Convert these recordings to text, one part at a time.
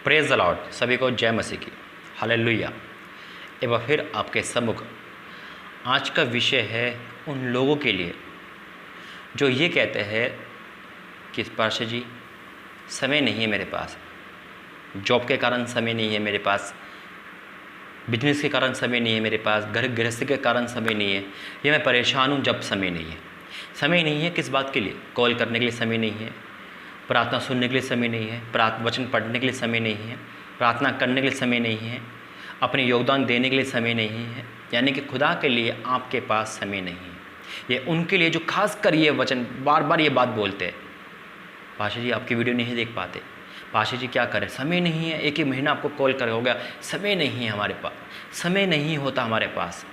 Praise the Lord, सभी को जय मसीह की, हालेलुया। एक बार फिर आपके सम्मुख आज का विषय है उन लोगों के लिए जो ये कहते हैं कि पाशा जी समय नहीं है मेरे पास, जॉब के कारण समय नहीं है मेरे पास, बिजनेस के कारण समय नहीं है मेरे पास, घर गृहस्थी के कारण समय नहीं है, ये मैं परेशान हूँ जब समय नहीं है। समय नहीं है किस बात के लिए? कॉल करने के लिए समय नहीं है, प्रार्थना सुनने के लिए समय नहीं है, वचन पढ़ने के लिए समय नहीं है, प्रार्थना करने के लिए समय नहीं है, अपने योगदान देने के लिए समय नहीं है। यानी कि खुदा के लिए आपके पास समय नहीं है। ये उनके लिए जो खास कर ये वचन बार बार ये बात बोलते हैं, पाशा जी आपकी वीडियो नहीं देख पाते, पाशा जी क्या करें, समय नहीं है, एक ही महीना आपको कॉल कर हो गया, समय नहीं है हमारे पास, समय नहीं होता हमारे पास,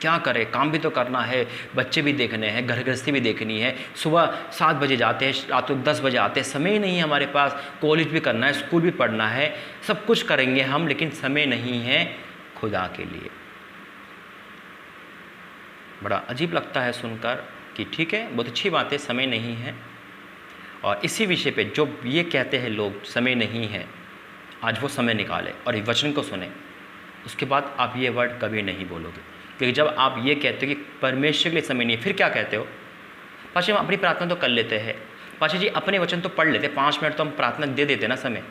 क्या करें, काम भी तो करना है, बच्चे भी देखने हैं, घर गृहस्थी भी देखनी है, सुबह 7 बजे जाते हैं, रात को 10 बजे आते हैं, समय नहीं है हमारे पास, कॉलेज भी करना है, स्कूल भी पढ़ना है, सब कुछ करेंगे हम, लेकिन समय नहीं है खुदा के लिए। बड़ा अजीब लगता है सुनकर कि ठीक है, बहुत अच्छी बात है, समय नहीं है। और इसी विषय पे जो ये कहते हैं लोग समय नहीं है, आज वो समय निकाले और इस वचन को सुने, उसके बाद आप ये वर्ड कभी नहीं बोलोगे। क्योंकि जब आप ये कहते हो कि परमेश्वर के लिए समय नहीं है, फिर क्या कहते हो? पाशा हम अपनी प्रार्थना तो कर लेते हैं, पाशा जी अपने वचन तो पढ़ लेते, 5 मिनट तो हम प्रार्थना दे देते ना समय।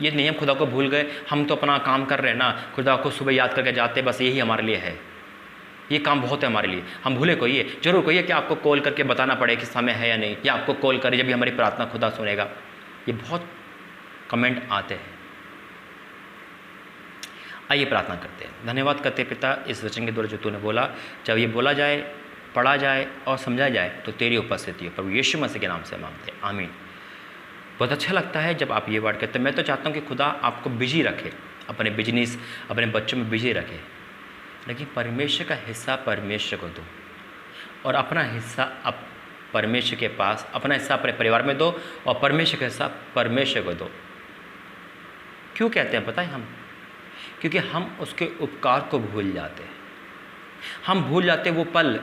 ये नहीं हम खुदा को भूल गए, हम तो अपना काम कर रहे हैं ना, खुदा को सुबह याद करके जाते, बस यही हमारे लिए है, ये काम बहुत है हमारे लिए, हम भूले कोई है, जरूर कोई है कि आपको कॉल करके बताना पड़े कि समय है या नहीं, या आपको कॉल करे जब भी हमारी प्रार्थना खुदा सुनेगा। ये बहुत कमेंट आते हैं। आइए प्रार्थना करते हैं। धन्यवाद करते पिता, इस वचन के द्वारा जो तूने बोला, जब ये बोला जाए, पढ़ा जाए और समझा जाए तो तेरी उपस्थिति हो, प्रभु यीशु मसीह के नाम से मांगते हैं, आमीन। बहुत अच्छा लगता है जब आप ये वर्ड कहते हैं। मैं तो चाहता हूँ कि खुदा आपको बिजी रखे, अपने बिजनेस, अपने बच्चों में बिजी रखे, लेकिन परमेश्वर का हिस्सा परमेश्वर को दो और अपना हिस्सा अब परमेश्वर के पास, अपना हिस्सा अपने परिवार में दो और परमेश्वर का हिस्सा परमेश्वर को दो। क्यों कहते हैं पता है हम? क्योंकि हम उसके उपकार को भूल जाते हैं। हम भूल जाते वो पल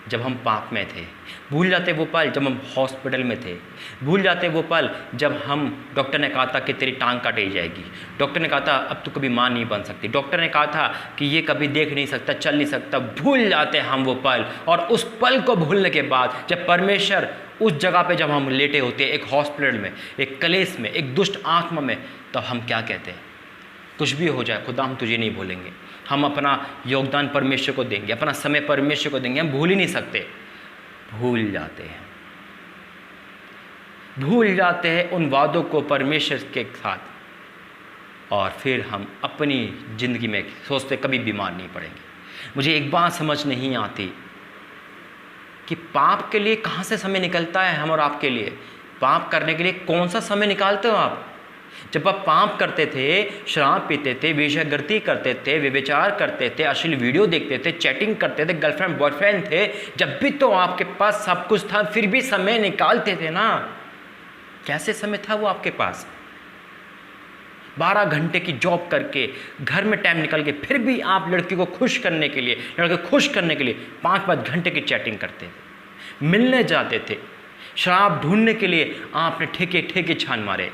जब हम पाप में थे, भूल जाते वो पल जब हम हॉस्पिटल में थे, भूल जाते वो पल जब हम डॉक्टर ने कहा था कि तेरी टांग काटी जाएगी, डॉक्टर ने कहा था अब तू कभी माँ नहीं बन सकती, डॉक्टर ने कहा था कि ये कभी देख नहीं सकता, चल नहीं सकता। भूल जाते हम वो पल, और उस पल को भूलने के बाद जब परमेश्वर उस जगह पे जब हम लेटे होते हैं, एक हॉस्पिटल में, एक कलेश में, एक दुष्ट आत्मा में, तो हम क्या कहते हैं? कुछ भी हो जाए खुदा हम तुझे नहीं भूलेंगे, हम अपना योगदान परमेश्वर को देंगे, अपना समय परमेश्वर को देंगे, हम भूल ही नहीं सकते। भूल जाते हैं, भूल जाते हैं उन वादों को परमेश्वर के साथ, और फिर हम अपनी ज़िंदगी में सोचते कभी बीमार नहीं पड़ेंगे। मुझे एक बात समझ नहीं आती कि पाप के लिए कहाँ से समय निकलता है हम और आपके लिए? पाप करने के लिए कौन सा समय निकालते हो आप? जब आप पाप करते थे, शराब पीते थे, वेश्यागर्ती करते थे, व्यभिचार करते थे, अश्लील वीडियो देखते थे, चैटिंग करते थे, गर्लफ्रेंड बॉयफ्रेंड थे, जब भी तो आपके पास सब कुछ था, फिर भी समय निकालते थे ना। कैसे समय था वो आपके पास? 12 घंटे की जॉब करके, घर में टाइम निकल के, फिर भी आप लड़की को खुश करने के लिए, लड़के खुश करने के लिए 5-5 घंटे की चैटिंग करते थे, मिलने जाते थे, शराब ढूंढने के लिए आपने ठेके ठेके छान मारे,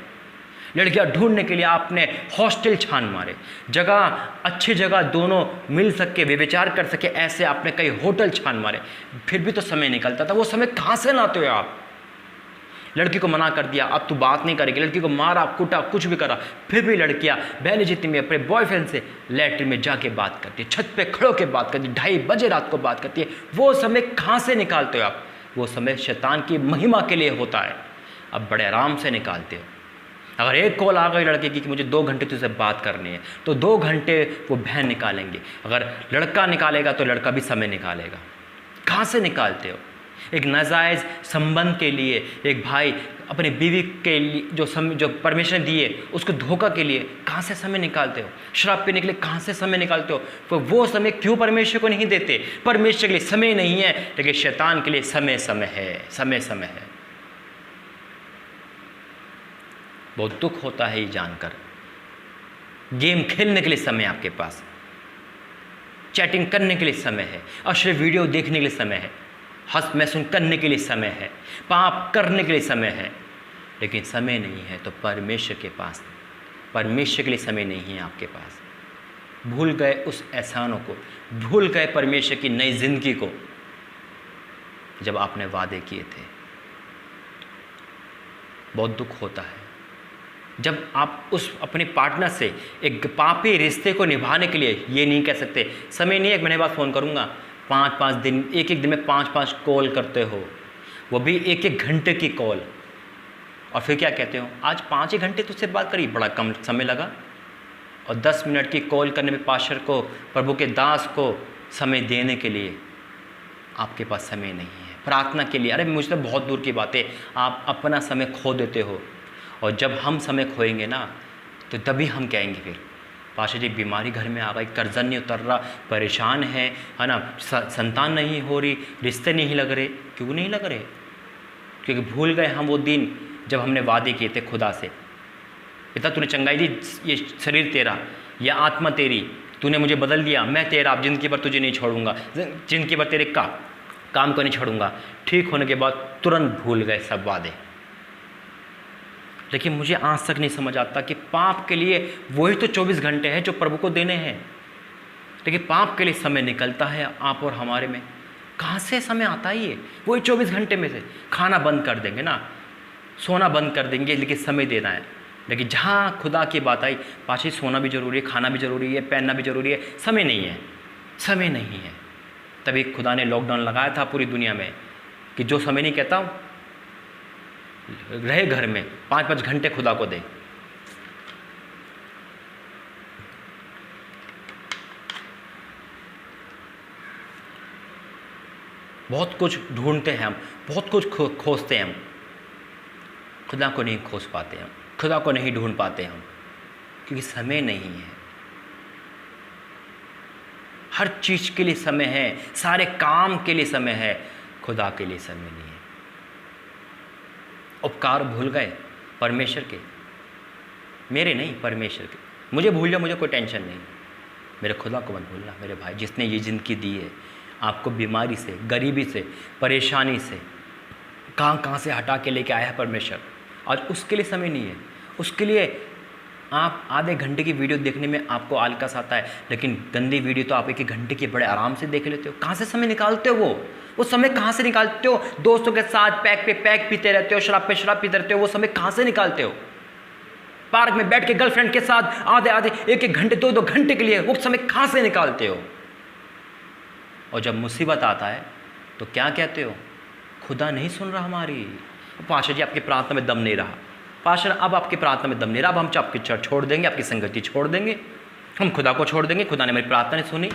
लड़कियां ढूंढने के लिए आपने हॉस्टल छान मारे, जगह अच्छी जगह दोनों मिल सके, व्यभिचार कर सके, ऐसे आपने कई होटल छान मारे, फिर भी तो समय निकलता था। वो समय कहाँ से लाते हो आप? लड़की को मना कर दिया, अब तू बात नहीं करेगी, लड़की को मारा, कूटा, कुछ भी करा, फिर भी लड़कियां बहन जितनी में अपने बॉयफ्रेंड से लैट्रिन में जाके बात करती है, छत पे खड़ो के बात करती है, 2:30 बजे रात को बात करती है। वो समय कहाँ से निकालते हो आप? वो समय शैतान की महिमा के लिए होता है, अब बड़े आराम से निकालते हो। अगर एक कॉल आ गई लड़के की कि मुझे 2 घंटे तुझसे बात करनी है, तो 2 घंटे वो बहन निकालेंगे। अगर लड़का निकालेगा तो लड़का भी समय निकालेगा। कहाँ से निकालते हो? एक नाजायज़ संबंध के लिए, एक भाई अपनी बीवी के लिए जो परमेश्वर ने दिए उसको धोखा के लिए कहाँ से समय निकालते हो? शराब पीने के लिए कहाँ से समय निकालते हो? तो वो समय क्यों परमेश्वर को नहीं देते? परमेश्वर के लिए समय नहीं है, लेकिन शैतान के लिए समय समय है, समय समय है। बहुत दुख होता है ये जानकर। गेम खेलने के लिए समय आपके पास, चैटिंग करने के लिए समय है, अश्लील वीडियो देखने के लिए समय है, हंस महसूस करने के लिए समय है, पाप करने के लिए समय है, लेकिन समय नहीं है तो परमेश्वर के पास परमेश्वर के लिए समय नहीं है आपके पास। भूल गए उस एहसानों को, भूल गए परमेश्वर की नई जिंदगी को जब आपने वादे किए थे। बहुत दुख होता है जब आप उस अपने पार्टनर से एक पापी रिश्ते को निभाने के लिए ये नहीं कह सकते समय नहीं है, 1 महीने बाद फ़ोन करूँगा, 5-5 दिन, एक दिन में 5-5 कॉल करते हो, वो भी 1-1 घंटे की कॉल, और फिर क्या कहते हो, आज 5 ही घंटे तुझसे बात करी, बड़ा कम समय लगा। और 10 मिनट की कॉल करने में पास्टर को, प्रभु के दास को समय देने के लिए आपके पास समय नहीं है। प्रार्थना के लिए, अरे मुझे तो बहुत दूर की बात है, आप अपना समय खो देते हो। और जब हम समय खोएंगे ना, तो तभी हम कहेंगे फिर पास्टर जी बीमारी घर में आ गई, कर्जा नहीं उतर रहा, परेशान है ना, संतान नहीं हो रही, रिश्ते नहीं लग रहे। क्यों नहीं लग रहे? क्योंकि भूल गए हम वो दिन जब हमने वादे किए थे खुदा से, पिता तूने चंगाई दी, ये शरीर तेरा, यह आत्मा तेरी, तूने मुझे बदल दिया, मैं तेरा, अब जिंदगी भर तुझे नहीं छोड़ूंगा, जिंदगी भर तेरे काम को नहीं छोड़ूंगा। ठीक होने के बाद तुरंत भूल गए सब वादे। लेकिन मुझे आज तक नहीं समझ आता कि पाप के लिए वही तो 24 घंटे हैं जो प्रभु को देने हैं, लेकिन पाप के लिए समय निकलता है आप और हमारे में। कहाँ से समय आता है ये? वही 24 घंटे में से खाना बंद कर देंगे ना, सोना बंद कर देंगे, लेकिन समय देना है। लेकिन जहाँ खुदा की बात आई, पाछी सोना भी जरूरी है, खाना भी जरूरी है, पहनना भी जरूरी है, समय नहीं है, समय नहीं है। तभी खुदा ने लॉकडाउन लगाया था पूरी दुनिया में कि जो समय नहीं कहता रहे घर में, 5-5 घंटे खुदा को दे। बहुत कुछ ढूंढते हैं हम, बहुत कुछ खोजते हैं हम, खुदा को नहीं खोज पाते हम, खुदा को नहीं ढूंढ पाते हम, क्योंकि समय नहीं है। हर चीज़ के लिए समय है, सारे काम के लिए समय है, खुदा के लिए समय नहीं है। उपकार भूल गए परमेश्वर के, मेरे नहीं, परमेश्वर के। मुझे भूल जाओ, मुझे कोई टेंशन नहीं, मेरे खुदा को मत भूलना मेरे भाई, जिसने ये ज़िंदगी दी है आपको, बीमारी से, गरीबी से, परेशानी से, कहाँ से हटा के लेके आया है परमेश्वर। आज उसके लिए समय नहीं है। उसके लिए आप आधे घंटे की वीडियो देखने में आपको आलकस आता है, लेकिन गंदी वीडियो तो आप 1 घंटे की बड़े आराम से देख लेते हो। कहाँ से समय निकालते हो? वो समय कहाँ से निकालते हो? दोस्तों के साथ पैक पे पैक पीते रहते हो, शराब पे शराब पीते रहते हो, वो समय कहाँ से निकालते हो? पार्क में बैठ के गर्लफ्रेंड के साथ आधे 1-1 घंटे, 2-2 घंटे के लिए वो समय कहाँ से निकालते हो? और जब मुसीबत आता है तो क्या कहते हो? खुदा नहीं सुन रहा हमारी। पास्टर जी आपकी प्रार्थना में दम नहीं रहा, पास्टर अब आपकी प्रार्थना में दम नहीं रहा, अब हम आपकी चर्च छोड़ देंगे, आपकी संगति छोड़ देंगे, हम खुदा को छोड़ देंगे, खुदा ने मेरी प्रार्थना नहीं सुनी।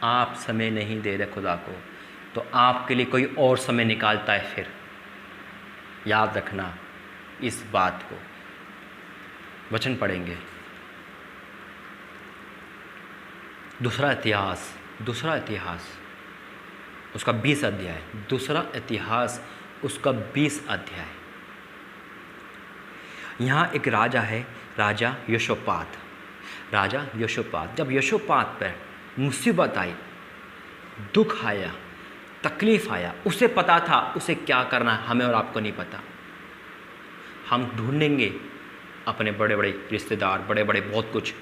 आप समय नहीं दे रहे खुदा को, तो आपके लिए कोई और समय निकालता है। फिर याद रखना इस बात को। वचन पढ़ेंगे, दूसरा इतिहास उसका 20 अध्याय, दूसरा इतिहास उसका 20 अध्याय। यहाँ एक राजा है, राजा यहोशापात। जब यहोशापात पर मुसीबत आई, दुख आया, तकलीफ आया, उसे पता था उसे क्या करना है, हमें और आपको नहीं पता। हम ढूंढेंगे अपने बड़े बड़े रिश्तेदार, बड़े बड़े बहुत कुछ,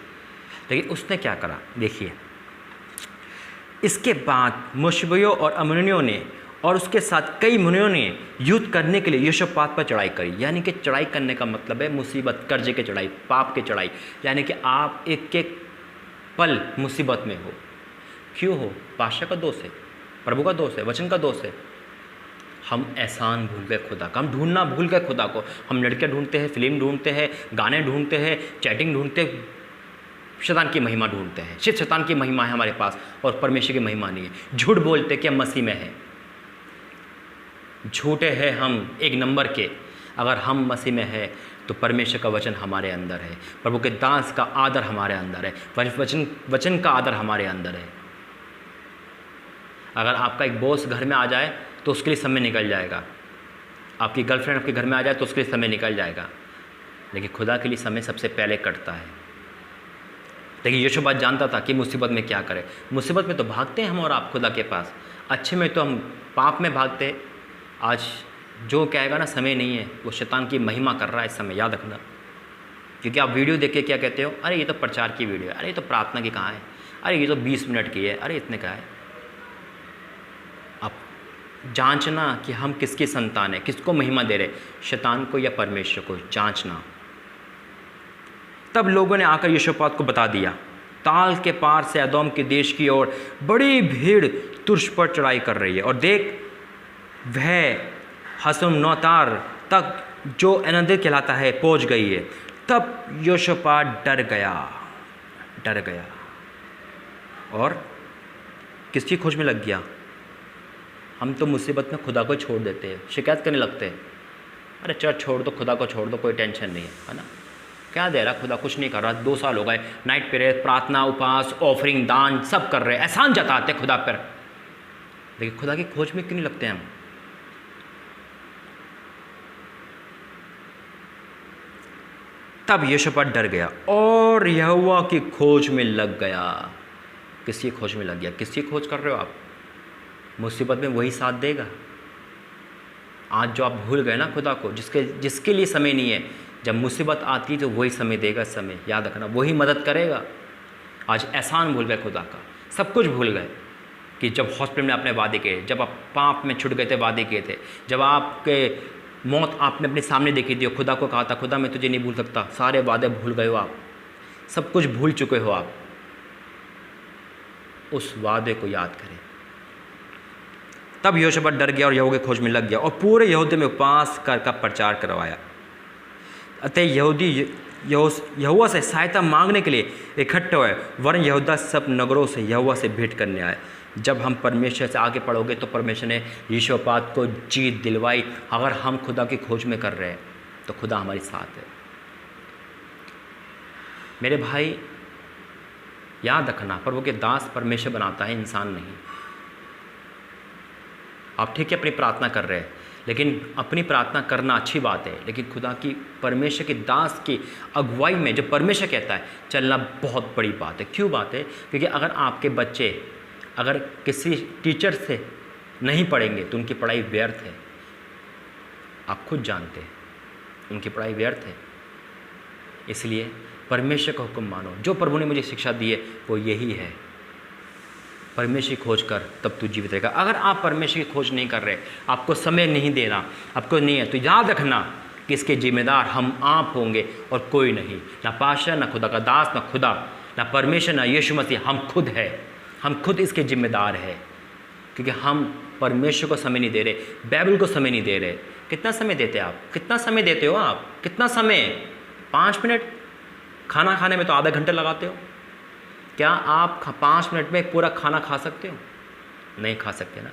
लेकिन उसने क्या करा देखिए। इसके बाद मुशबियों और अम्मोनियों ने और उसके साथ कई मुनियों ने युद्ध करने के लिए यहोशापात पर चढ़ाई करी। यानी कि चढ़ाई करने का मतलब है मुसीबत, कर्जे की चढ़ाई, पाप की चढ़ाई, यानी कि आप एक पल मुसीबत में हो। क्यों हो? पास्टर का दोष है, प्रभु का दोष है, वचन का दोष है। हम एहसान भूल गए खुदा का, हम ढूंढना भूल गए खुदा को। हम लड़के ढूंढते हैं, फिल्म ढूंढते हैं, गाने ढूंढते हैं, चैटिंग ढूंढते हैं, शैतान की महिमा ढूंढते हैं। सिर्फ शैतान की महिमा है हमारे पास और परमेश्वर की महिमा नहीं है। झूठ बोलते कि हम मसीह में हैं, झूठे हैं हम 1 नंबर के। अगर हम मसीह में है तो परमेश्वर का वचन हमारे अंदर है, प्रभु के दास का आदर हमारे अंदर है, वचन का आदर हमारे अंदर है। अगर आपका एक बॉस घर में आ जाए तो उसके लिए समय निकल जाएगा, आपकी गर्लफ्रेंड आपके घर में आ जाए तो उसके लिए समय निकल जाएगा, लेकिन खुदा के लिए समय सबसे पहले कटता है। लेकिन यहोशापात जानता था कि मुसीबत में क्या करें। मुसीबत में तो भागते हैं हम और आप खुदा के पास, अच्छे में तो हम पाप में भागते हैं। आज जो कहेगा ना समय नहीं है, वो शैतान की महिमा कर रहा है इस समय, याद रखना। क्योंकि आप वीडियो देख के क्या कहते हो, अरे ये तो प्रचार की वीडियो है, अरे ये तो प्रार्थना की कहाँ है, अरे ये तो 20 मिनट की है, अरे इतने का है। अब जांचना कि हम किसकी संतान है, किसको महिमा दे रहे, शैतान को या परमेश्वर को, जांचना। तब लोगों ने आकर यहोशापात को बता दिया, ताल के पार से एदोम के देश की ओर बड़ी भीड़ तुर्स पर चढ़ाई कर रही है, और देख वह हसनोतार तक जो एनदर कहलाता है पहुंच गई है। तब यहोशापात डर गया और किसकी खोज में लग गया। हम तो मुसीबत में खुदा को छोड़ देते हैं, शिकायत करने लगते हैं, अरे चर्च छोड़ दो, खुदा को छोड़ दो, कोई टेंशन नहीं है ना, क्या दे रहा खुदा, कुछ नहीं कर रहा, 2 साल हो गए, नाइट प्रेयर, प्रार्थना, उपवास, ऑफरिंग, दान सब कर रहे हैं, एहसान जताते खुदा पर, लेकिन खुदा की खोज में क्यों नहीं लगते हम। तब यहोशापात डर गया और यहोवा की खोज में लग गया। किसकी खोज में लग गया? किसकी खोज कर रहे हो आप? मुसीबत में वही साथ देगा। आज जो आप भूल गए ना खुदा को, जिसके लिए समय नहीं है, जब मुसीबत आती है तो वही समय देगा। समय याद रखना, वही मदद करेगा। आज एहसान भूल गए खुदा का, सब कुछ भूल गए कि जब हॉस्पिटल में आपने वादे किए, जब आप पाप में छुट गए थे, वादे किए थे, जब आपके मौत आपने अपने सामने देखी थी, खुदा को कहा था खुदा मैं तुझे नहीं भूल सकता, सारे वादे भूल गए हो आप, सब कुछ भूल चुके हो आप। उस वादे को याद करें। तब यहोशापात डर गया और यहोवा की खोज में लग गया और पूरे यहूदा में उपवास कर का प्रचार करवाया। अतः यहूदी यहोवा से सहायता मांगने के लिए इकट्ठे हुए, वरन यहूदा सब नगरों से यहोवा से भेंट करने आए। जब हम परमेश्वर से आगे पढ़ोगे तो परमेश्वर ने यहोशापात को जीत दिलवाई। अगर हम खुदा की खोज में कर रहे हैं तो खुदा हमारे साथ है। मेरे भाई याद रखना, प्रभु के दास परमेश्वर बनाता है, इंसान नहीं। आप ठीक है अपनी प्रार्थना कर रहे हैं, लेकिन अपनी प्रार्थना करना अच्छी बात है, लेकिन खुदा की, परमेश्वर के दास की अगुवाई में जो परमेश्वर कहता है चलना बहुत बड़ी बात है। क्यों बात है? क्योंकि अगर आपके बच्चे अगर किसी टीचर से नहीं पढ़ेंगे तो उनकी पढ़ाई व्यर्थ है। आप खुद जानते हैं उनकी पढ़ाई व्यर्थ है। इसलिए परमेश्वर का हुक्म मानो। जो प्रभु ने मुझे शिक्षा दी है वो यही है, परमेश्वर की खोज कर तब तू जीवित रहेगा। अगर आप परमेश्वर की खोज नहीं कर रहे, आपको समय नहीं देना, आपको नहीं है, तो याद रखना कि इसके जिम्मेदार हम आप होंगे और कोई नहीं। ना पाशा, ना खुदा का दास, ना खुदा, ना परमेश्वर, ना यीशु मसीह, हम खुद है। हम खुद इसके जिम्मेदार है, क्योंकि हम परमेश्वर को समय नहीं दे रहे, बाइबल को समय नहीं दे रहे। कितना समय देते आप? कितना समय देते हो आप? कितना समय? 5 मिनट? खाना खाने में तो आधा घंटा लगाते हो। क्या आप 5 मिनट में पूरा खाना खा सकते हो? नहीं खा सकते ना।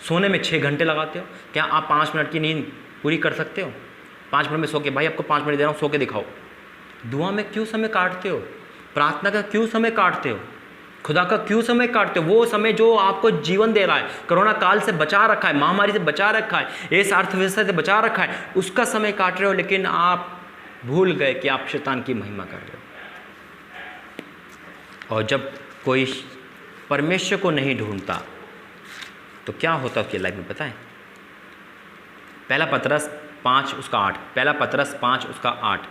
सोने में 6 घंटे लगाते हो। क्या आप 5 मिनट की नींद पूरी कर सकते हो? 5 मिनट में सो के, भाई आपको 5 मिनट दे रहा हूँ, सो के दिखाओ। दुआ में क्यों समय काटते हो? प्रार्थना का क्यों समय काटते हो? खुदा का क्यों समय काटते हो? वो समय जो आपको जीवन दे रहा है, कोरोना काल से बचा रखा है, महामारी से बचा रखा है, इस अर्थव्यवस्था से बचा रखा है, उसका समय काट रहे हो, लेकिन आप भूल गए कि आप शैतान की महिमा कर रहे हो। और जब कोई परमेश्वर को नहीं ढूंढता तो क्या होता उसकी लाइफ में पता है? पहला पतरस 5 उसका 8, पहला पतरस 5 उसका 8,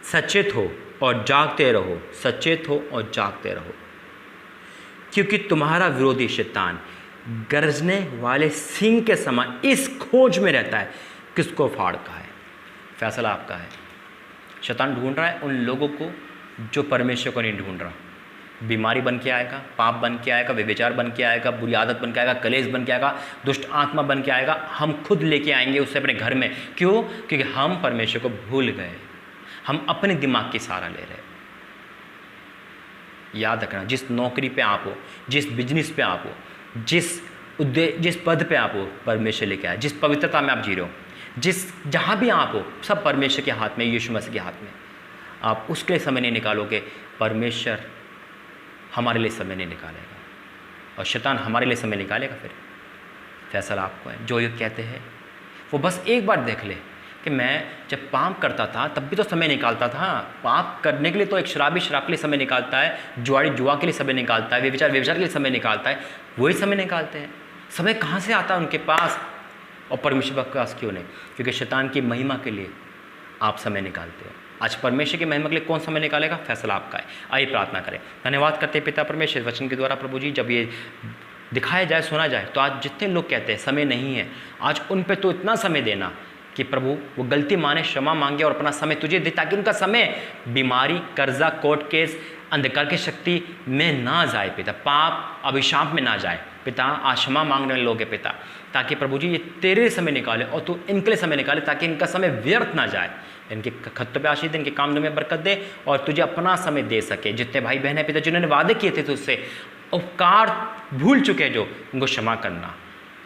सचेत हो और जागते रहो, सचेत हो और जागते रहो, क्योंकि तुम्हारा विरोधी शैतान गरजने वाले सिंह के समान इस खोज में रहता है किसको फाड़ का है। फैसला आपका है। शैतान ढूंढ रहा है उन लोगों को जो परमेश्वर को नहीं ढूंढ रहा। बीमारी बन के आएगा, पाप बन के आएगा, व्यभिचार बन के आएगा, बुरी आदत बन के आएगा, कलेश बन के आएगा, दुष्ट आत्मा बन के आएगा। हम खुद लेके आएंगे उससे अपने घर में। क्यों? क्योंकि हम परमेश्वर को भूल गए, हम अपने दिमाग की सहारा ले रहे। याद रखना, जिस नौकरी पे आप हो, जिस बिजनेस पे आप हो, जिस पद पे आप हो, परमेश्वर लेके आए। जिस पवित्रता में आप जी रहे हो, जहाँ भी आप हो, सब परमेश्वर के हाथ में, यीशु मसीह के हाथ में। आप उसके लिए समय नहीं निकालोगे, परमेश्वर हमारे लिए समय नहीं निकालेगा, और शैतान हमारे लिए समय निकालेगा। फिर फैसला आपको है। जो ये कहते हैं वो बस एक बार देख ले कि मैं जब पाप करता था तब भी तो समय निकालता था। पाप करने के लिए तो एक शराबी शराब के लिए समय निकालता है, जुआरी जुआ के लिए समय निकालता है, व्यभिचार के लिए समय निकालता है, वही समय निकालते हैं। समय कहाँ से आता है उनके पास? और परमेश्वर के पास क्यों नहीं? क्योंकि शैतान की महिमा के लिए आप समय निकालते हो। आज परमेश्वर की महिमा के लिए कौन समय निकालेगा? फैसला आपका है। आइए प्रार्थना करें। धन्यवाद करते हैं पिता परमेश्वर वचन के द्वारा प्रभु जी, जब ये दिखाया जाए, सुना जाए, तो आज जितने लोग कहते हैं समय नहीं है, आज उन पे तो इतना समय देना कि प्रभु वो गलती माने, क्षमा मांगे और अपना समय तुझे दे, ताकि उनका समय बीमारी, कर्जा, कोर्ट केस, अंधकार की शक्ति में ना जाए पिता, पाप अभिशाप में ना जाए पिता। आज क्षमा मांगने वाले लोग हैं पिता, ताकि प्रभु जी ये तेरे समय निकाले और तू इनके लिए समय निकाले, ताकि इनका समय व्यर्थ ना जाए। इनके खत्तों पे आशीष दे, इनके काम में बरकत दे और तुझे अपना समय दे सके। जितने भाई बहन है पिता जिन्होंने वादे किए थे तुझसे, उपकार भूल चुके जो, उनको क्षमा करना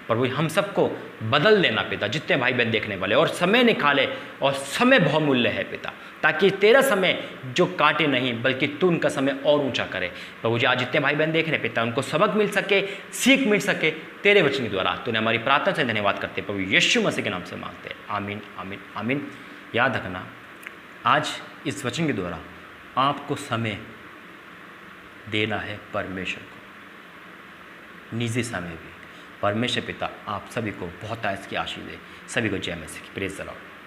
प्रभु। हम सबको बदल देना पिता, जितने भाई बहन देखने वाले, और समय निकाले, और समय बहुमूल्य है पिता, ताकि तेरा समय जो काटे नहीं बल्कि तू उनका समय और ऊंचा करे प्रभु जी। आज जितने भाई बहन देख रहे हैं पिता, उनको सबक मिल सके, सीख मिल सके तेरे वचन के द्वारा। तूने हमारी प्रार्थना से धन्यवाद करते प्रभु यीशु मसीह के नाम से मांगते हैं, आमीन आमीन आमीन। याद रखना, आज इस वचन के द्वारा आपको समय देना है परमेश्वर को, निजी समय भी। परमेश्वर पिता आप सभी को बहुत आयस की आशीष दे। सभी को जय मसीह की। Praise the Lord.